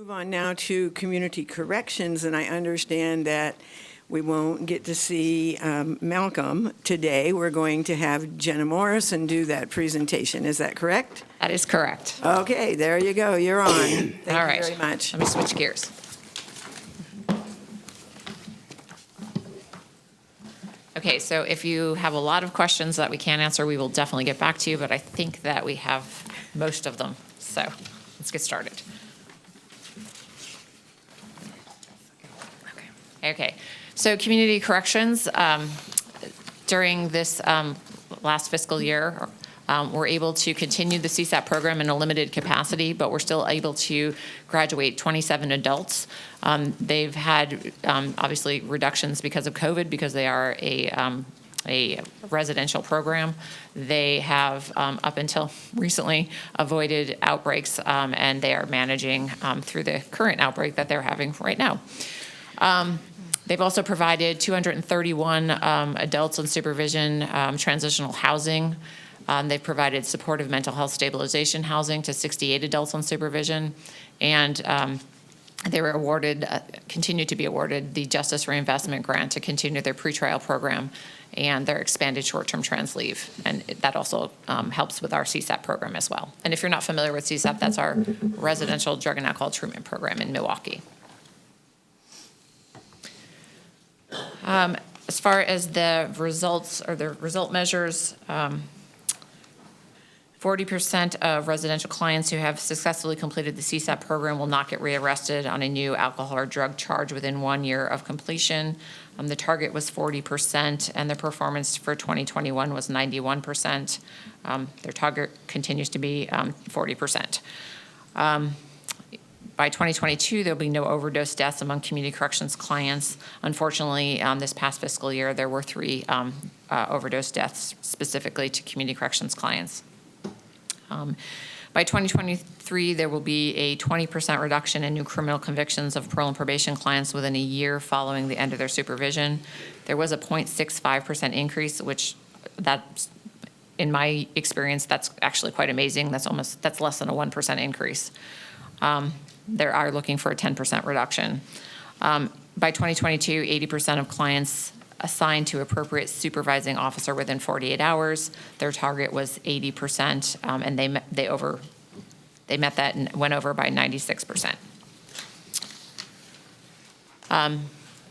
Move on now to community corrections, and I understand that we won't get to see Malcolm today. We're going to have Jenna Morrison do that presentation. Is that correct? That is correct. Okay, there you go. You're on. Thank All right. you very much. Let me switch gears. Okay, so if you have a lot of questions that we can't answer, we will definitely get back to you, but I think that we have most of them. So let's get started. Okay, so community corrections, during this last fiscal year, we're able to continue the CSAP program in a limited capacity, but we're still able to graduate 27 adults. They've had, obviously, reductions because of COVID, because they are a residential program. They have, up until recently, avoided outbreaks, and they are managing through the current outbreak that they're having right now. They've also provided 231 adults on supervision, transitional housing. They've provided supportive mental health stabilization housing to 68 adults on supervision. And they were awarded, continue to be awarded, the Justice Reinvestment Grant to continue their pretrial program and their expanded short-term trans leave. And that also helps with our CSAP program as well. And if you're not familiar with CSAP, that's our residential drug and alcohol treatment program in Milwaukee. As far as the results or the result measures, 40% of residential clients who have successfully completed the CSAP program will not get rearrested on a new alcohol or drug charge within 1 year of completion. The target was 40%, and the performance for 2021 was 91%. Their target continues to be 40%. By 2022, there'll be no overdose deaths among community corrections clients. Unfortunately, this past fiscal year, there were 3 overdose deaths specifically to community corrections clients. By 2023, there will be a 20% reduction in new criminal convictions of parole and probation clients within a year following the end of their supervision. There was a 0.65% increase, which that's, in my experience, that's actually quite amazing. That's less than a 1% increase. They are looking for a 10% reduction. By 2022, 80% of clients assigned to appropriate supervising officer within 48 hours. Their target was 80%, and they met that and went over by 96%.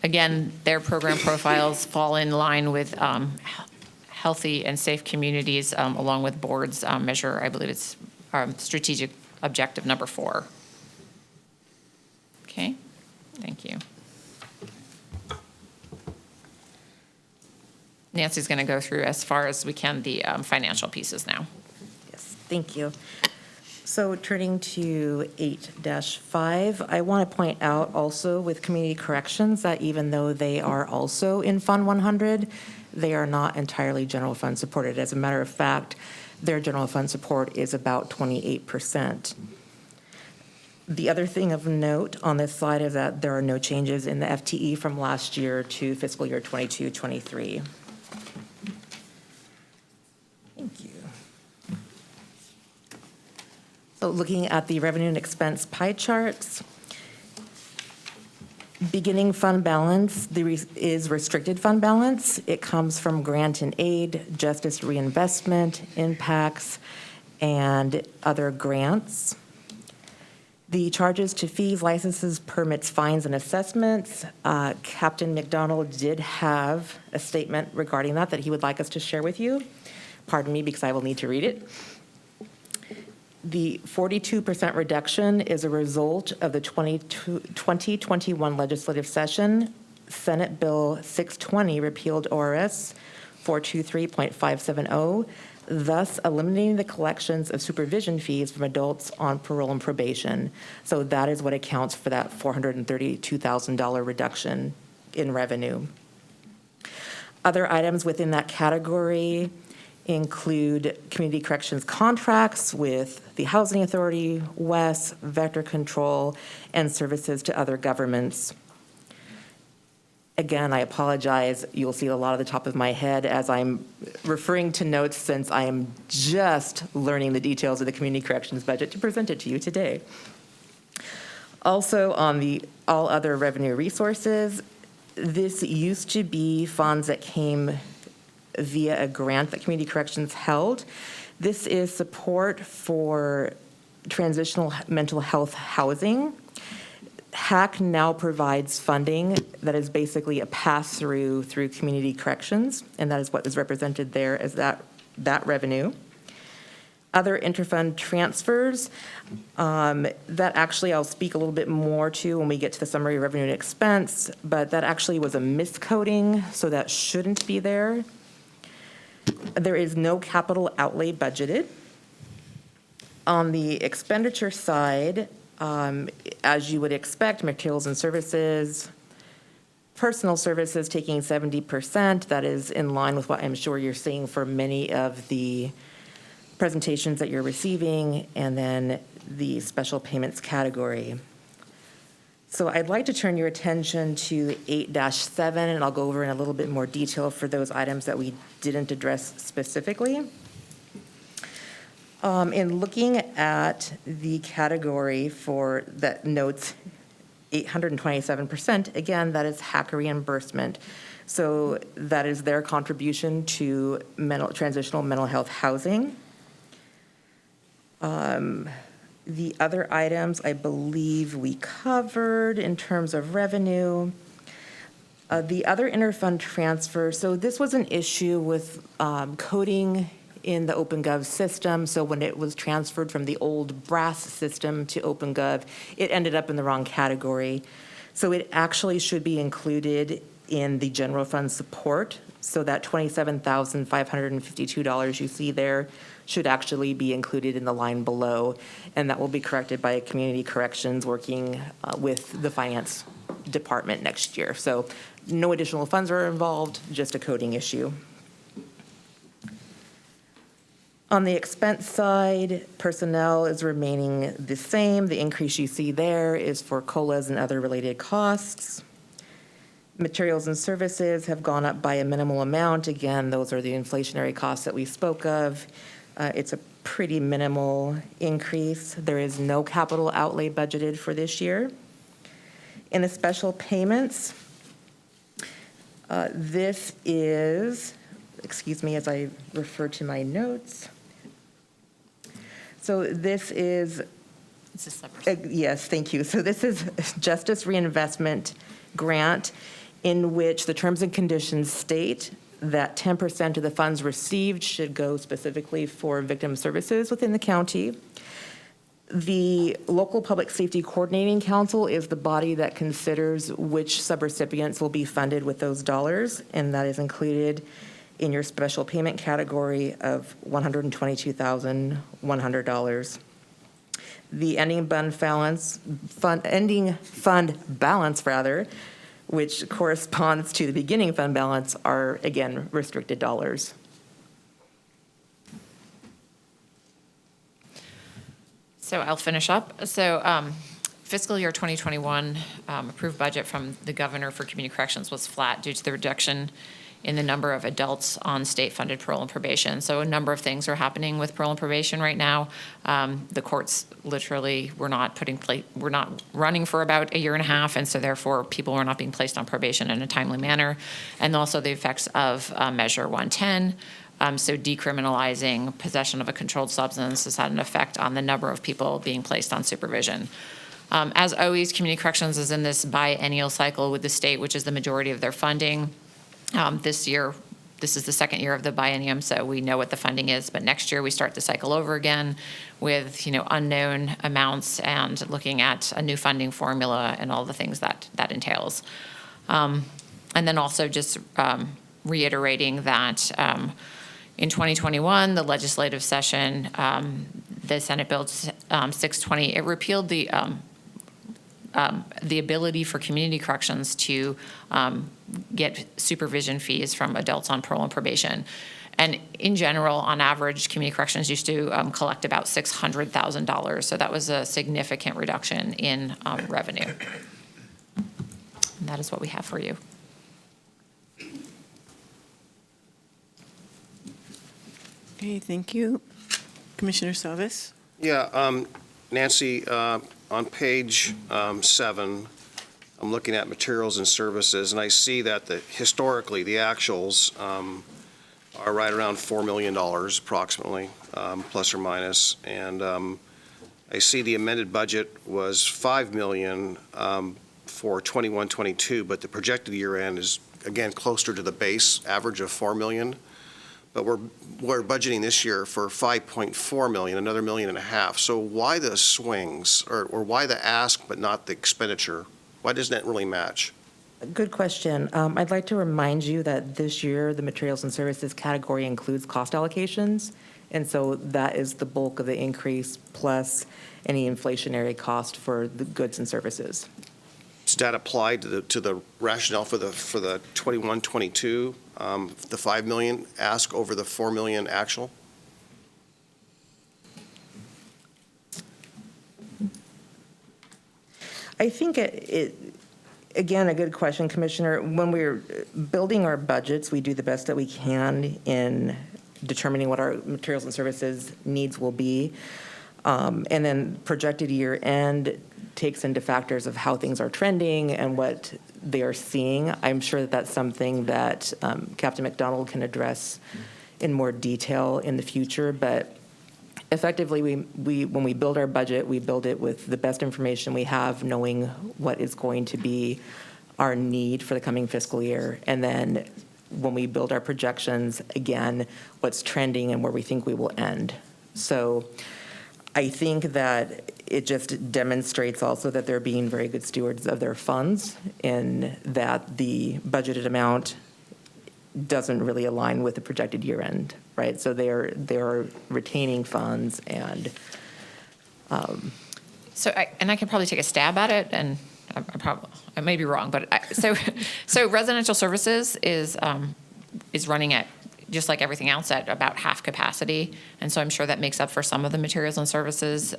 Again, their program profiles fall in line with healthy and safe communities, along with board's measure. I believe it's strategic objective number 4. Okay, thank you. Nancy's going to go through, as far as we can, the financial pieces now. Yes, thank you. So turning to 8-5, I want to point out also with community corrections that even though they are also in Fund 100, they are not entirely general fund supported. As a matter of fact, their general fund support is about 28%. The other thing of note on this slide is that there are no changes in the FTE from last year to fiscal year 22-23. Thank you. So looking at the revenue and expense pie charts, beginning fund balance is restricted fund balance. It comes from grant and aid, justice reinvestment, impacts, and other grants. The charges to fees, licenses, permits, fines, and assessments, Captain McDonald did have a statement regarding that he would like us to share with you. Pardon me, because I will need to read it. The 42% reduction is a result of the 2021 legislative session. Senate Bill 620 repealed ORS 423.570, thus eliminating the collections of supervision fees from adults on parole and probation. So that is what accounts for that $432,000 reduction in revenue. Other items within that category include community corrections contracts with the Housing Authority, WES, Vector Control, and services to other governments. Again, I apologize. You'll see a lot of the top of my head as I'm referring to notes, since I am just learning the details of the community corrections budget to present it to you today. Also, on the all other revenue resources, this used to be funds that came via a grant that Community Corrections held. This is support for transitional mental health housing. HAC now provides funding that is basically a pass-through through Community Corrections, and that is what is represented there as that revenue. Other interfund transfers, that actually I'll speak a little bit more to when we get to the summary of revenue and expense, but that actually was a miscoding, so that shouldn't be there. There is no capital outlay budgeted. On the expenditure side, as you would expect, materials and services, personal services taking 70%, that is in line with what I'm sure you're seeing for many of the presentations that you're receiving, and then the special payments category. So I'd like to turn your attention to 8-7, and I'll go over in a little bit more detail for those items that we didn't address specifically. In looking at the category for that notes 827%, again, that is HAC reimbursement. So that is their contribution to transitional mental health housing. The other items I believe we covered in terms of revenue. The other interfund transfer, so this was an issue with coding in the OpenGov system. So when it was transferred from the old BRASS system to OpenGov, it ended up in the wrong category. So it actually should be included in the general fund support. So that $27,552 you see there should actually be included in the line below, and that will be corrected by Community Corrections working with the finance department next year. So no additional funds are involved, just a coding issue. On the expense side, personnel is remaining the same. The increase you see there is for COLAs and other related costs. Materials and services have gone up by a minimal amount. Again, those are the inflationary costs that we spoke of. It's a pretty minimal increase. There is no capital outlay budgeted for this year. In the special payments, this is, excuse me as I refer to my notes. So this is, It's a separate. yes, thank you. So this is Justice Reinvestment Grant, in which the terms and conditions state that 10% of the funds received should go specifically for victim services within the county. The Local Public Safety Coordinating Council is the body that considers which subrecipients will be funded with those dollars, and that is included in your special payment category of $122,100. The ending fund balance, which corresponds to the beginning fund balance, are, again, restricted dollars. So I'll finish up. So fiscal year 2021 approved budget from the governor for community corrections was flat due to the reduction in the number of adults on state-funded parole and probation. So a number of things are happening with parole and probation right now. The courts literally were not running for about a year and a half, and so therefore people were not being placed on probation in a timely manner. And also the effects of Measure 110. So decriminalizing possession of a controlled substance has had an effect on the number of people being placed on supervision. As always, community corrections is in this biennial cycle with the state, which is the majority of their funding. This year, this is the second year of the biennium, so we know what the funding is. But next year, we start the cycle over again with unknown amounts and looking at a new funding formula and all the things that entails. And then also just reiterating that in 2021, the legislative session, the Senate Bill 620, it repealed the ability for community corrections to get supervision fees from adults on parole and probation. And in general, on average, community corrections used to collect about $600,000. So that was a significant reduction in revenue. And that is what we have for you. Okay, thank you. Commissioner Savas? Yeah, Nancy, on page 7, I'm looking at materials and services, and I see that historically, the actuals are right around $4 million approximately, plus or minus. And I see the amended budget was $5 million for 21-22, but the projected year end is, again, closer to the base average of $4 million. But we're budgeting this year for $5.4 million, another $1.5 million. So why the swings, or why the ask but not the expenditure? Why doesn't that really match? Good question. I'd like to remind you that this year, the materials and services category includes cost allocations, and so that is the bulk of the increase, plus any inflationary cost for the goods and services. Does that apply to the rationale for the 21-22, the $5 million ask over the $4 million actual? I think again, a good question, Commissioner. When we're building our budgets, we do the best that we can in determining what our materials and services needs will be. And then projected year end takes into factors of how things are trending and what they are seeing. I'm sure that that's something that Captain McDonald can address in more detail in the future. But effectively, when we build our budget, we build it with the best information we have, knowing what is going to be our need for the coming fiscal year. And then when we build our projections, again, what's trending and where we think we will end. So I think that it just demonstrates also that they're being very good stewards of their funds, in that the budgeted amount doesn't really align with the projected year end, right? So they're retaining funds and. So I can probably take a stab at it, and I may be wrong, but so residential services is running at, just like everything else, at about half capacity, and so I'm sure that makes up for some of the materials and services.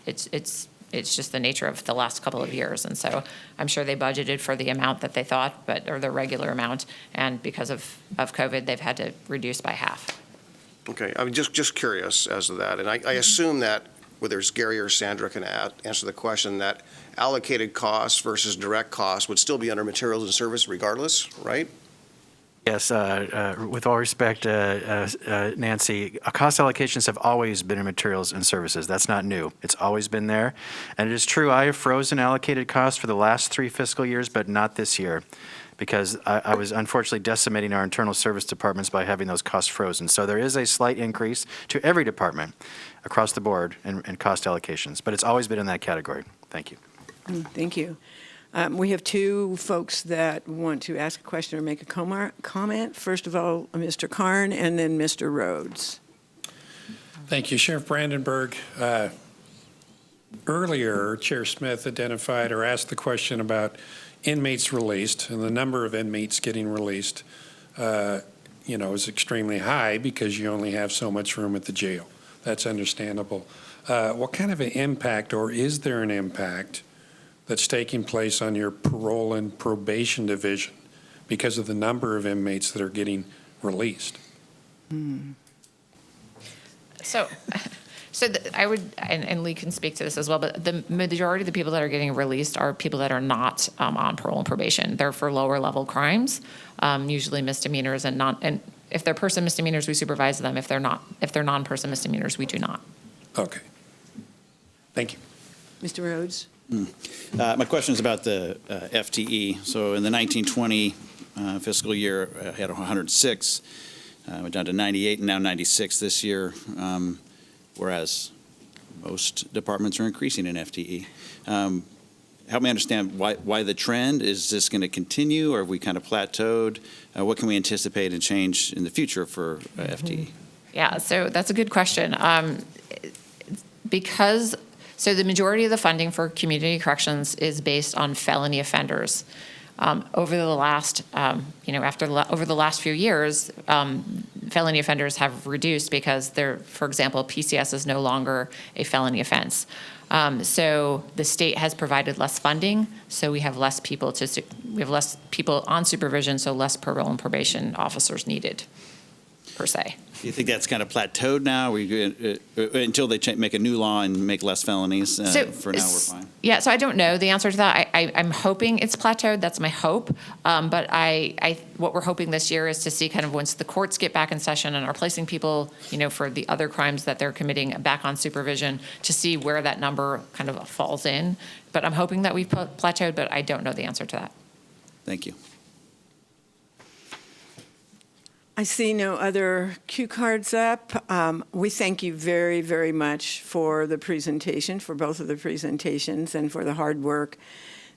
It's just the nature of the last couple of years, and so I'm sure they budgeted for the amount that they thought, or the regular amount, and because of COVID, they've had to reduce by half. Okay, I'm just curious as to that, and I assume that whether it's Gary or Sandra can answer the question, that allocated costs versus direct costs would still be under materials and service regardless, right? Yes, with all respect, Nancy, cost allocations have always been in materials and services. That's not new. It's always been there. And it is true, I have frozen allocated costs for the last 3 fiscal years, but not this year, because I was unfortunately decimating our internal service departments by having those costs frozen. So there is a slight increase to every department across the board in cost allocations, but it's always been in that category. Thank you. Thank you. We have 2 folks that want to ask a question or make a comment. First of all, Mr. Karn, and then Mr. Rhodes. Thank you, Sheriff Brandenburg. Earlier, Chair Smith identified or asked the question about inmates released, and the number of inmates getting released, is extremely high because you only have so much room at the jail. That's understandable. What kind of an impact, or is there an impact, that's taking place on your parole and probation division because of the number of inmates that are getting released? So I would, and Lee can speak to this as well, but the majority of the people that are getting released are people that are not on parole and probation. They're for lower level crimes, usually misdemeanors, and if they're person misdemeanors, we supervise them. If they're non-person misdemeanors, we do not. Okay. Thank you. Mr. Rhodes? My question is about the FTE. So in the 1920 fiscal year, I had 106, went down to 98, and now 96 this year, whereas most departments are increasing in FTE. Help me understand why the trend. Is this going to continue, or have we kind of plateaued? What can we anticipate and change in the future for FTE? Yeah, so that's a good question. So the majority of the funding for community corrections is based on felony offenders. Over the last, over the last few years, felony offenders have reduced because for example, PCS is no longer a felony offense. So the state has provided less funding, so we have less people on supervision, so less parole and probation officers needed. per se. Do you think that's kind of plateaued now? Until they make a new law and make less felonies? For now, we're fine. Yeah, so I don't know the answer to that. I'm hoping it's plateaued. That's my hope. But what we're hoping this year is to see kind of once the courts get back in session and are placing people, for the other crimes that they're committing back on supervision, to see where that number kind of falls in. But I'm hoping that we've plateaued, but I don't know the answer to that. Thank you. I see no other cue cards up. We thank you very, very much for the presentation, for both of the presentations, and for the hard work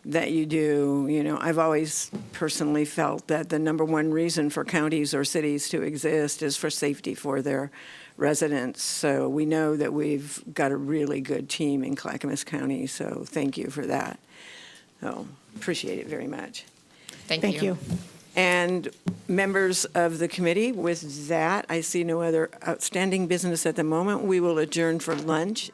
that you do. I've always personally felt that the number one reason for counties or cities to exist is for safety for their residents. So we know that we've got a really good team in Clackamas County, so thank you for that. So appreciate it very much. Thank you. And members of the committee, with that, I see no other outstanding business at the moment. We will adjourn for lunch.